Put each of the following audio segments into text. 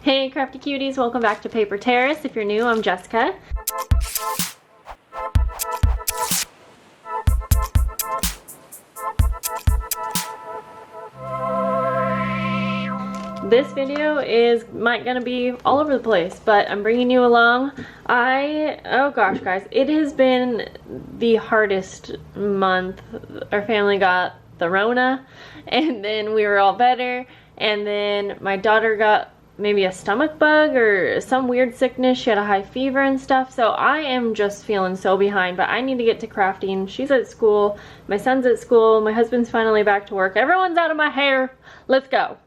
Hey crafty cuties, welcome back to Paper Terrace. If you're new, I'm Jessica. This video is gonna be all over the place, but I'm bringing you along. Oh gosh guys, it has been the hardest month. Our family got the Rona, and then we were all better, and then my daughter got maybe a stomach bug or some weird sickness. She had a high fever and stuff, so I am just feeling so behind, but I need to get to crafting. She's at school, my son's at school, my husband's finally back to work, everyone's out of my hair. Let's go.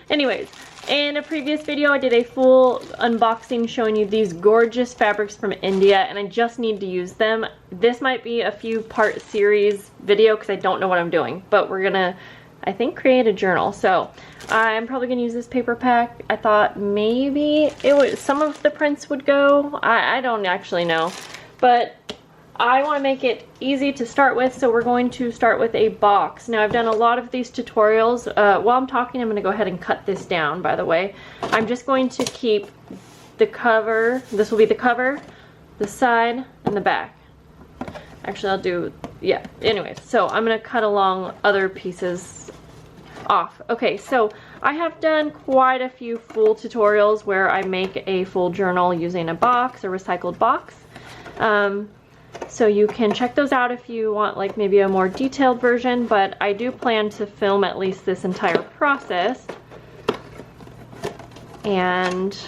Anyways, in a previous video I did a full unboxing showing you these gorgeous fabrics from India, and I just need to use them. This might be a few part series video because I don't know what I'm doing, but we're gonna, I think, create a journal. So I'm probably gonna use this paper pack. I thought maybe some of the prints would go. I don't actually know, but I want to make it easy to start with, so we're going to start with a box. Now I've done a lot of these tutorials. While I'm talking, I'm going to go ahead and cut this down, by the way. I'm just going to keep the cover. This will be the cover, the side, and the back. Actually, I'll do, yeah, anyways. So I'm going to cut along other pieces off. Okay, so I have done quite a few full tutorials where I make a full journal using a box, a recycled box. So you can check those out if you want like maybe a more detailed version, but I do plan to film at least this entire process. And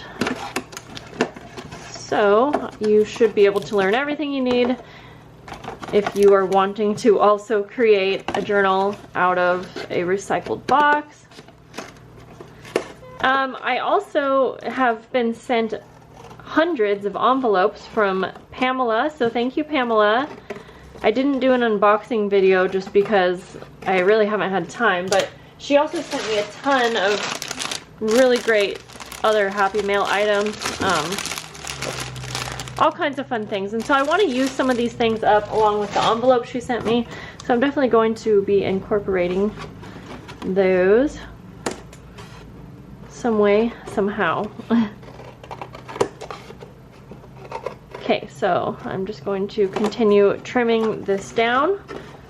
so you should be able to learn everything you need if you are wanting to also create a journal out of a recycled box. I also have been sent hundreds of envelopes from Pamela, so thank you, Pamela. I didn't do an unboxing video just because I really haven't had time, but she also sent me a ton of really great other Happy Mail items, all kinds of fun things, and so I want to use some of these things up along with the envelope she sent me, so I'm definitely going to be incorporating those some way, somehow. Okay, so I'm just going to continue trimming this down.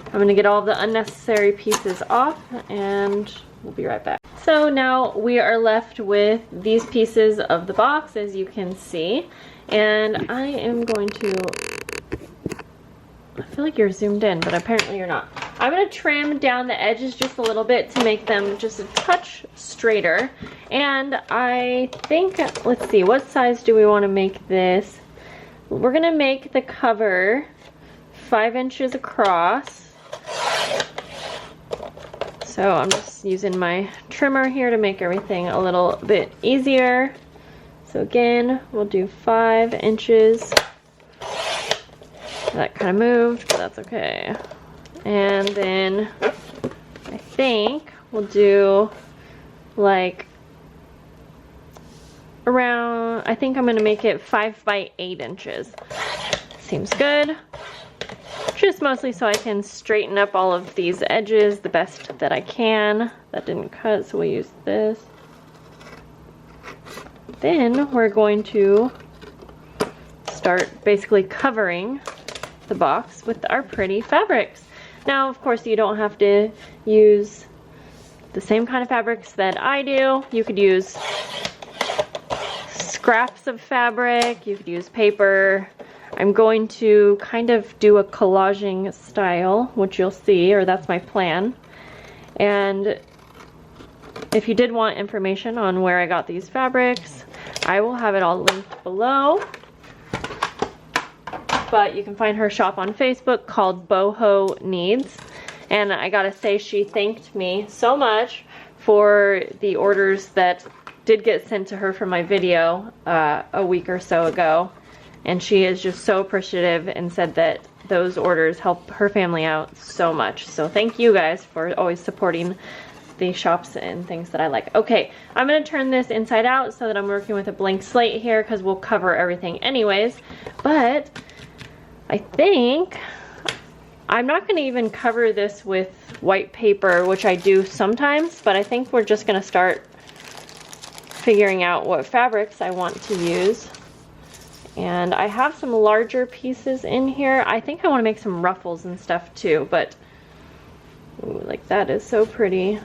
I'm going to get all the unnecessary pieces off, and we'll be right back. So now we are left with these pieces of the box, as you can see, and I am going to, I feel like you're zoomed in, but apparently you're not. I'm going to trim down the edges just a little bit to make them just a touch straighter, and I think, let's see, what size do we want to make this? We're gonna make the cover 5 inches across. So I'm just using my trimmer here to make everything a little bit easier. So again, we'll do 5 inches. That kind of moved, but that's okay. And then I think we'll do like around, I think I'm going to make it 5 by 8 inches. Seems good. Just mostly so I can straighten up all of these edges the best that I can. That didn't cut, so we'll use this. Then we're going to start basically covering the box with our pretty fabrics. Now, of course, you don't have to use the same kind of fabrics that I do. You could use scraps of fabric, you could use paper. I'm going to kind of do a collaging style, which you'll see, or that's my plan. And if you did want information on where I got these fabrics, I will have it all linked below. But you can find her shop on Facebook called Boho Needs. And I gotta say, she thanked me so much for the orders that did get sent to her from my video a week or so ago, and she is just so appreciative and said that those orders help her family out so much. So thank you guys for always supporting the shops and things that I like. Okay, I'm going to turn this inside out so that I'm working with a blank slate here because we'll cover everything anyways, but I think I'm not going to even cover this with white paper, which I do sometimes, but I think we're just going to start figuring out what fabrics I want to use. And I have some larger pieces in here. I think I want to make some ruffles and stuff too, but ooh, like that is so pretty.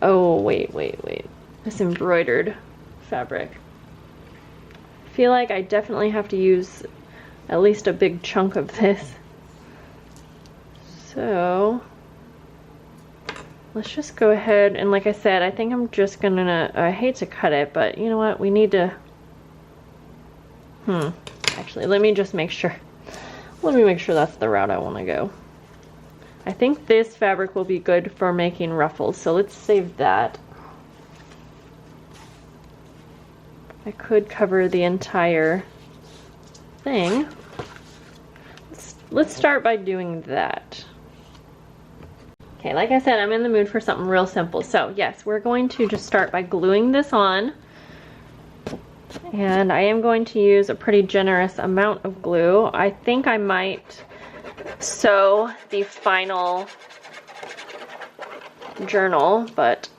Oh, wait. This embroidered fabric. I feel like I definitely have to use at least a big chunk of this. So let's just go ahead and, like I said, I think I'm just gonna, I hate to cut it, but you know what, we need to, actually, let me just make sure. Let me make sure that's the route I want to go. I think this fabric will be good for making ruffles, so let's save that. I could cover the entire thing. Let's start by doing that. Okay, like I said, I'm in the mood for something real simple. So yes, we're going to just start by gluing this on. And I am going to use a pretty generous amount of glue. I think I might sew the final journal, but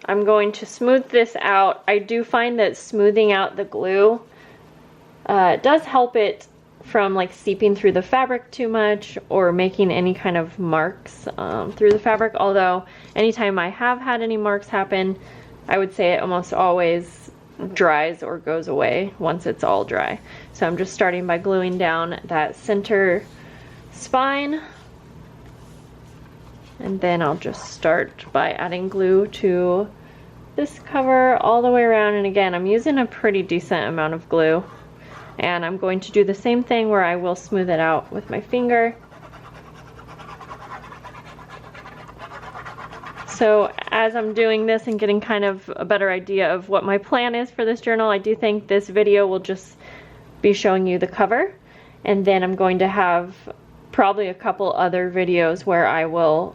I'm going to smooth this out. I do find that smoothing out the glue does help it from like seeping through the fabric too much or making any kind of marks through the fabric. Although anytime I have had any marks happen, I would say it almost always dries or goes away once it's all dry. So I'm just starting by gluing down that center spine, and then I'll just start by adding glue to this cover all the way around. And again, I'm using a pretty decent amount of glue, and I'm going to do the same thing where I will smooth it out with my finger. So as I'm doing this and getting kind of a better idea of what my plan is for this journal, I do think this video will just be showing you the cover, and then I'm going to have probably a couple other videos where I will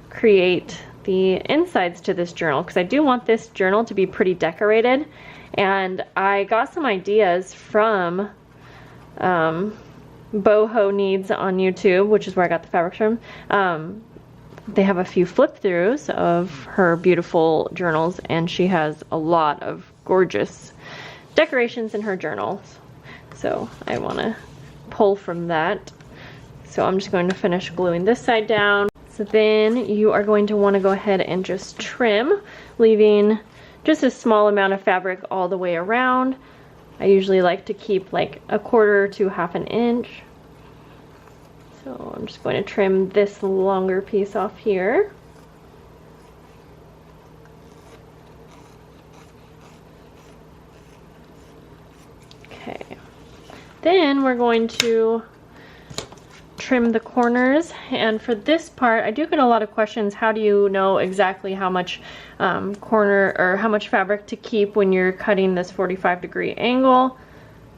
create the insides to this journal, because I do want this journal to be pretty decorated. And I got some ideas from Boho Needs on YouTube, which is where I got the fabrics from. They have a few flip throughs of her beautiful journals, and she has a lot of gorgeous decorations in her journals. So I want to pull from that. So I'm just going to finish gluing this side down. So then you are going to want to go ahead and just trim, leaving just a small amount of fabric all the way around. I usually like to keep like 1/4 to 1/2 inch. So I'm just going to trim this longer piece off here. Okay. Then we're going to trim the corners, and for this part I do get a lot of questions. How do you know exactly how much corner or how much fabric to keep when you're cutting this 45-degree angle?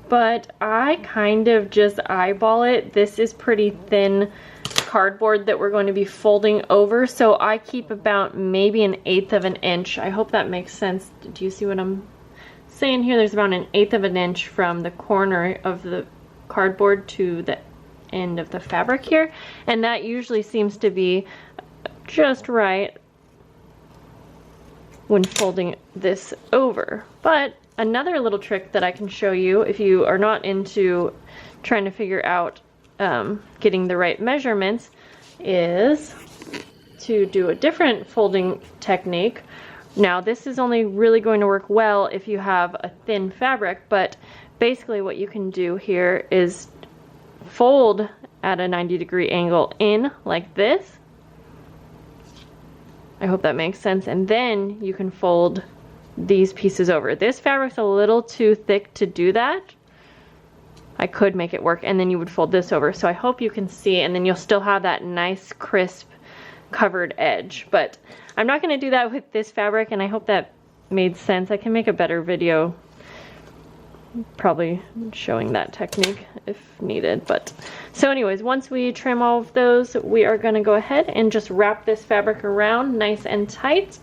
But I kind of just eyeball it. This is pretty thin cardboard that we're going to be folding over, so I keep about maybe 1/8 of an inch. I hope that makes sense. Do you see what I'm saying here? There's about 1/8 of an inch from the corner of the cardboard to the end of the fabric here, and that usually seems to be just right when folding this over. But another little trick that I can show you if you are not into trying to figure out getting the right measurements is to do a different folding technique. Now this is only really going to work well if you have a thin fabric, but basically what you can do here is fold at a 90-degree angle in like this. I hope that makes sense. And then you can fold these pieces over. This fabric's a little too thick to do that. I could make it work, and then you would fold this over. So I hope you can see, and then you'll still have that nice crisp covered edge. But I'm not going to do that with this fabric, and I hope that made sense. I can make a better video probably showing that technique if needed. But so anyways, once we trim all of those, we are going to go ahead and just wrap this fabric around nice and tight.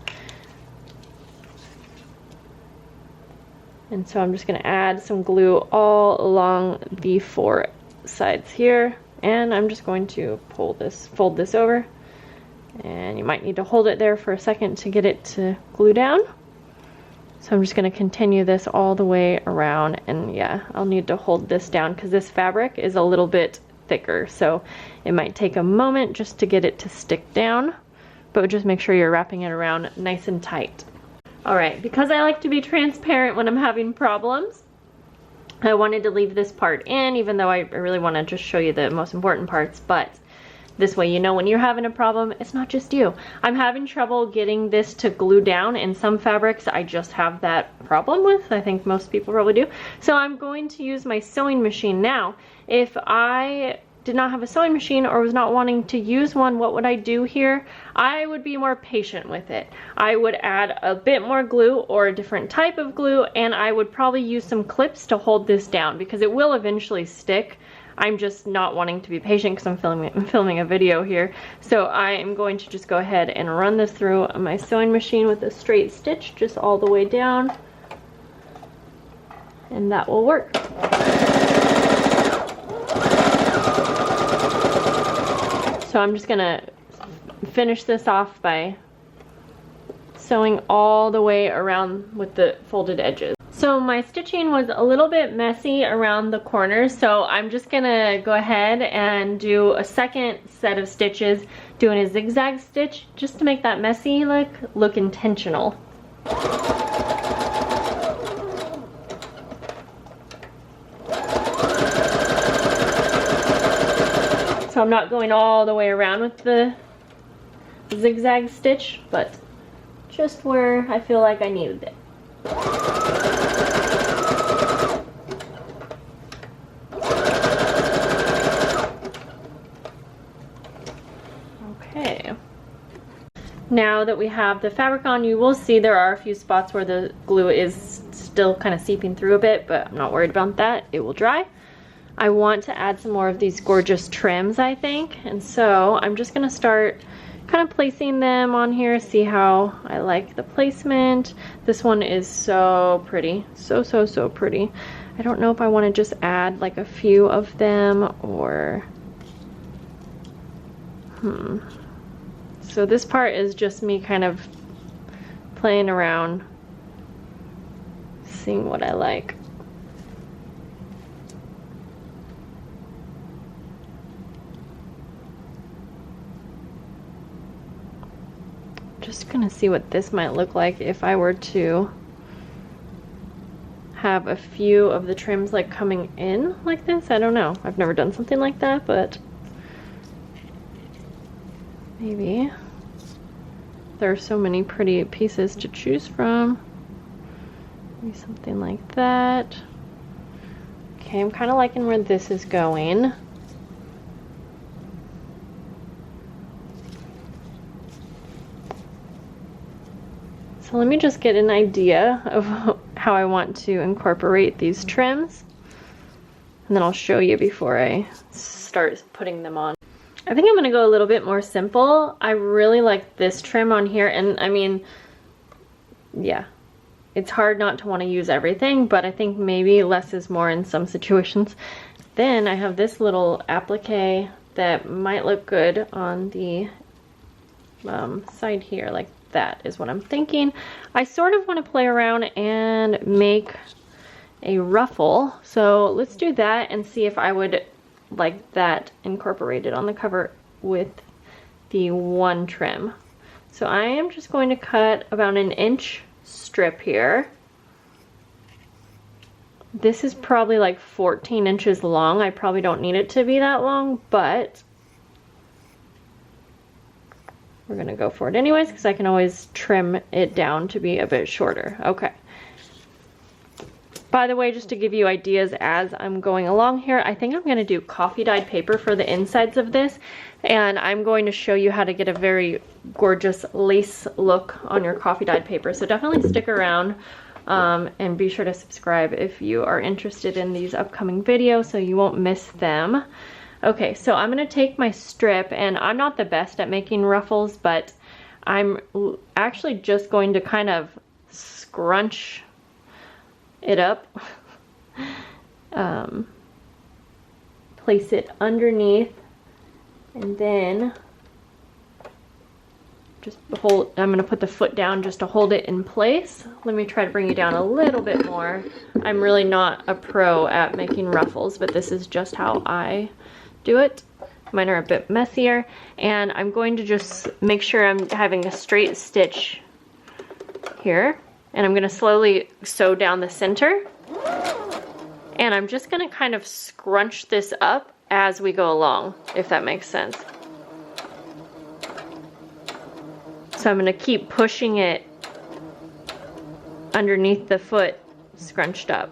And so I'm just going to add some glue all along the 4 sides here, and I'm just going to fold this over And you might need to hold it there for a second to get it to glue down. So I'm just going to continue this all the way around, and yeah, I'll need to hold this down because this fabric is a little bit thicker, so it might take a moment just to get it to stick down, but just make sure you're wrapping it around nice and tight. Alright, because I like to be transparent when I'm having problems, I wanted to leave this part in, even though I really want to just show you the most important parts, but this way you know when you're having a problem, it's not just you. I'm having trouble getting this to glue down, and some fabrics I just have that problem with. I think most people probably do. So I'm going to use my sewing machine now. If I did not have a sewing machine or was not wanting to use one, what would I do here? I would be more patient with it. I would add a bit more glue or a different type of glue, and I would probably use some clips to hold this down because it will eventually stick. I'm just not wanting to be patient because I'm filming a video here. So I am going to just go ahead and run this through my sewing machine with a straight stitch just all the way down, and that will work. So I'm just gonna finish this off by sewing all the way around with the folded edges. So my stitching was a little bit messy around the corners, so I'm just gonna go ahead and do a second set of stitches, doing a zigzag stitch just to make that messy look intentional. So I'm not going all the way around with the zigzag stitch, but just where I feel like I needed it. Okay. Now that we have the fabric on, you will see there are a few spots where the glue is still kind of seeping through a bit, but I'm not worried about that. It will dry. I want to add some more of these gorgeous trims, I think, and so I'm just going to start kind of placing them on here, see how I like the placement. This one is so pretty, so pretty. I don't know if I want to just add like a few of them or so this part is just me kind of playing around, seeing what I like. Just gonna see what this might look like if I were to have a few of the trims like coming in like this. I don't know. I've never done something like that, but maybe. There are so many pretty pieces to choose from. Maybe something like that. Okay, I'm kind of liking where this is going. So let me just get an idea of how I want to incorporate these trims, and then I'll show you before I start putting them on. I think I'm going to go a little bit more simple. I really like this trim on here, and I mean, yeah, it's hard not to want to use everything, but I think maybe less is more in some situations. Then I have this little applique that might look good on the side here, like that is what I'm thinking. I sort of want to play around and make a ruffle, so let's do that and see if I would like that incorporated on the cover with the one trim. So I am just going to cut about an inch strip here. This is probably like 14 inches long. I probably don't need it to be that long, but we're gonna go for it anyways because I can always trim it down to be a bit shorter. Okay. By the way, just to give you ideas as I'm going along here, I think I'm gonna do coffee dyed paper for the insides of this, and I'm going to show you how to get a very gorgeous lace look on your coffee dyed paper. So definitely stick around and be sure to subscribe if you are interested in these upcoming videos so you won't miss them. Okay, so I'm gonna take my strip, and I'm not the best at making ruffles, but I'm actually just going to kind of scrunch it up, place it underneath, and then I'm gonna put the foot down just to hold it in place. Let me try to bring you down a little bit more. I'm really not a pro at making ruffles, but this is just how I do it. Mine are a bit messier, and I'm going to just make sure I'm having a straight stitch here, and I'm gonna slowly sew down the center, and I'm just gonna kind of scrunch this up as we go along, if that makes sense. So I'm gonna keep pushing it underneath the foot, scrunched up.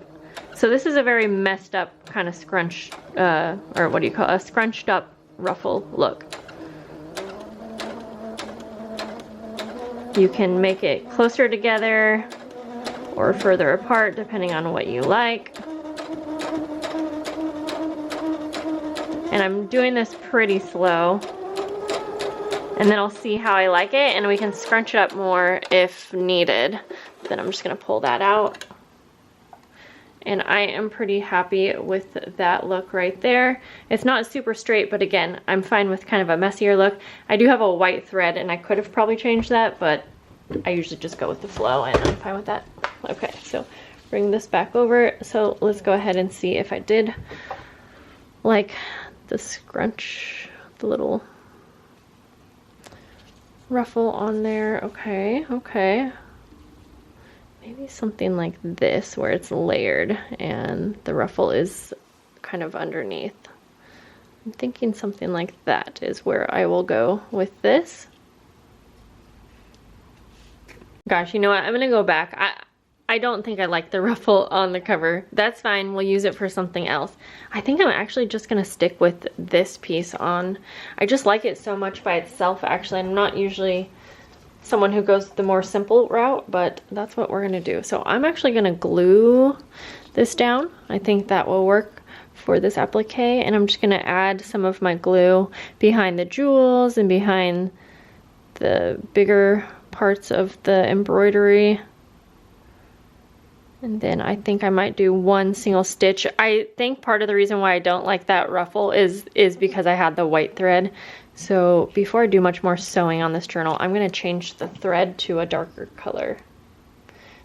So this is a very messed up kind of scrunch, or what do you call it? A scrunched up ruffle look. You can make it closer together or further apart depending on what you like. And I'm doing this pretty slow. And then I'll see how I like it, and we can scrunch it up more if needed. Then I'm just gonna pull that out. And I am pretty happy with that look right there. It's not super straight, but again, I'm fine with kind of a messier look. I do have a white thread, and I could have probably changed that, but I usually just go with the flow, and I'm fine with that. Okay, so bring this back over. So let's go ahead and see if I did like the scrunch, the little ruffle on there. Okay, okay. Maybe something like this where it's layered and the ruffle is kind of underneath. I'm thinking something like that is where I will go with this. Gosh, you know what? I'm gonna go back. I don't think I like the ruffle on the cover. That's fine, we'll use it for something else. I think I'm actually just gonna stick with this piece on. I just like it so much by itself, actually. I'm not usually someone who goes the more simple route, but that's what we're gonna do. So I'm actually gonna glue this down. I think that will work for this applique, and I'm just gonna add some of my glue behind the jewels and behind the bigger parts of the embroidery. And then I think I might do one single stitch. I think part of the reason why I don't like that ruffle is because I had the white thread. So before I do much more sewing on this journal, I'm gonna change the thread to a darker color.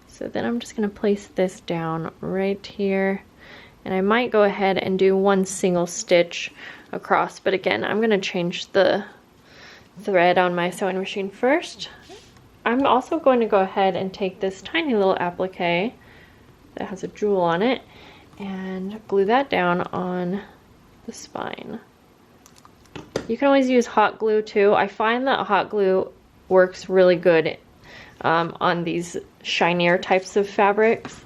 So then I'm just gonna place this down right here. And I might go ahead and do one single stitch across, but again, I'm gonna change the thread on my sewing machine first. I'm also going to go ahead and take this tiny little applique that has a jewel on it and glue that down on the spine. You can always use hot glue too. I find that hot glue works really good on these shinier types of fabrics,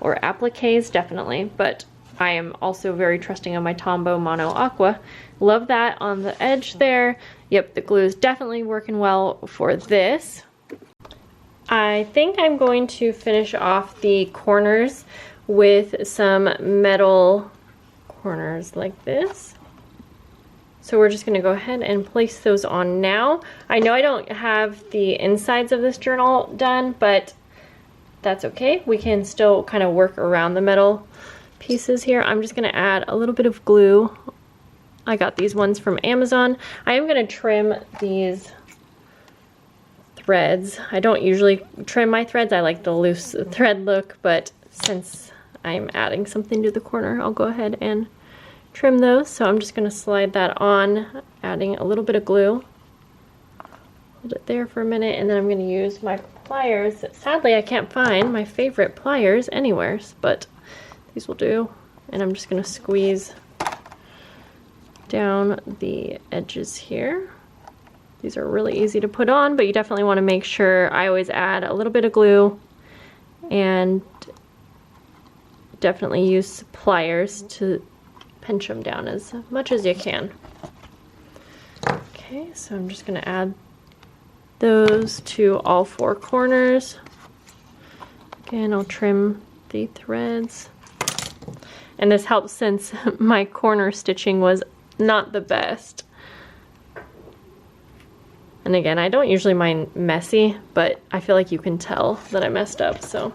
or appliques definitely, but I am also very trusting of my Tombow Mono Aqua. Love that on the edge there. Yep, the glue is definitely working well for this. I think I'm going to finish off the corners with some metal corners like this. So we're just gonna go ahead and place those on now. I know I don't have the insides of this journal done, but that's okay. We can still kind of work around the metal pieces here. I'm just gonna add a little bit of glue. I got these ones from Amazon. I am gonna trim these threads. I don't usually trim my threads. I like the loose thread look, but since I'm adding something to the corner, I'll go ahead and trim those. So I'm just gonna slide that on, adding a little bit of glue. Hold it there for a minute, and then I'm gonna use my pliers. Sadly, I can't find my favorite pliers anywhere, but these will do. And I'm just gonna squeeze down the edges here. These are really easy to put on, but you definitely want to make sure. I always add a little bit of glue and definitely use pliers to pinch them down as much as you can. Okay, so I'm just going to add those to all four corners. Again, I'll trim the threads. And this helps since my corner stitching was not the best. And again, I don't usually mind messy, but I feel like you can tell that I messed up, so.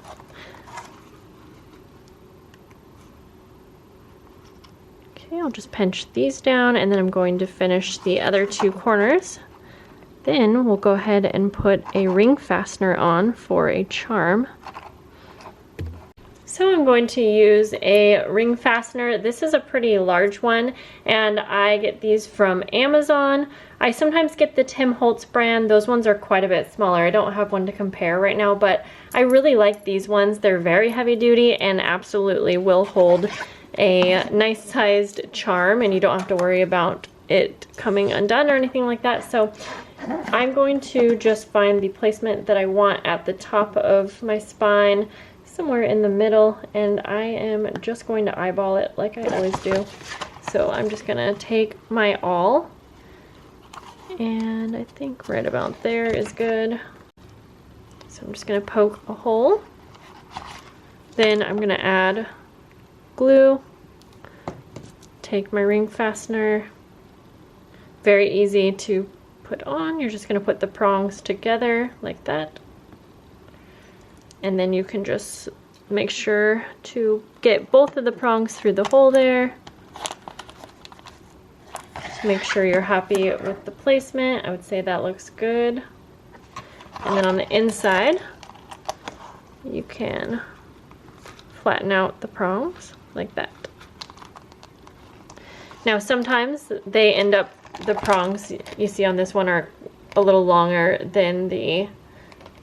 Okay, I'll just pinch these down, and then I'm going to finish the other two corners Then we'll go ahead and put a ring fastener on for a charm. So I'm going to use a ring fastener. This is a pretty large one, and I get these from Amazon. I sometimes get the Tim Holtz brand. Those ones are quite a bit smaller. I don't have one to compare right now, but I really like these ones. They're very heavy duty and absolutely will hold a nice sized charm, and you don't have to worry about it coming undone or anything like that. So I'm going to just find the placement that I want at the top of my spine, somewhere in the middle, and I am just going to eyeball it like I always do. So I'm just gonna take my awl, and I think right about there is good. So I'm just gonna poke a hole. Then I'm gonna add glue, take my ring fastener, very easy to put on. You're just gonna put the prongs together like that. And then you can just make sure to get both of the prongs through the hole there. Just make sure you're happy with the placement. I would say that looks good. And then on the inside, you can flatten out the prongs like that. Now sometimes they end up, the prongs you see on this one are a little longer than the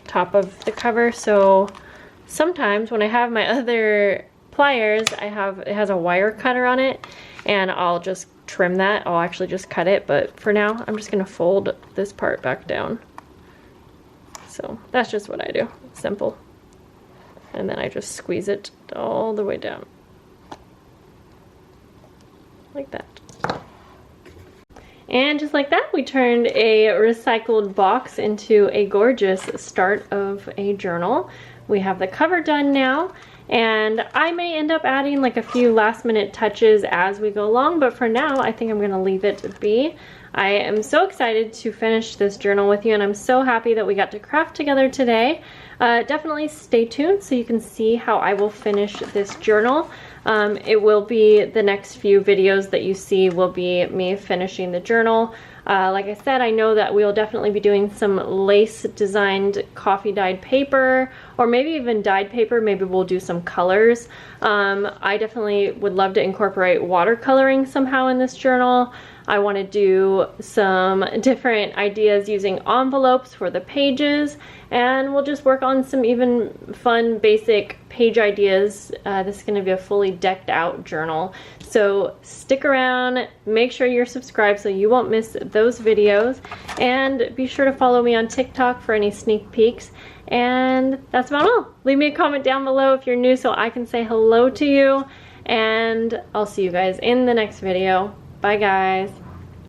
top of the cover, so sometimes when I have my other pliers, it has a wire cutter on it, and I'll just trim that. I'll actually just cut it, but for now I'm just gonna fold this part back down. So that's just what I do. It's simple. And then I just squeeze it all the way down like that. And just like that, we turned a recycled box into a gorgeous start of a journal. We have the cover done now, and I may end up adding like a few last minute touches as we go along, but for now I think I'm gonna leave it be. I am so excited to finish this journal with you, and I'm so happy that we got to craft together today. Definitely stay tuned so you can see how I will finish this journal. It will be, the next few videos that you see will be me finishing the journal. Like I said, I know that we'll definitely be doing some lace designed coffee dyed paper, or maybe even dyed paper. Maybe we'll do some colors. I definitely would love to incorporate watercoloring somehow in this journal. I want to do some different ideas using envelopes for the pages, and we'll just work on some even fun basic page ideas. This is going to be a fully decked out journal, so stick around, make sure you're subscribed so you won't miss those videos, and be sure to follow me on TikTok for any sneak peeks. And that's about all. Leave me a comment down below if you're new so I can say hello to you, and I'll see you guys in the next video. Bye guys.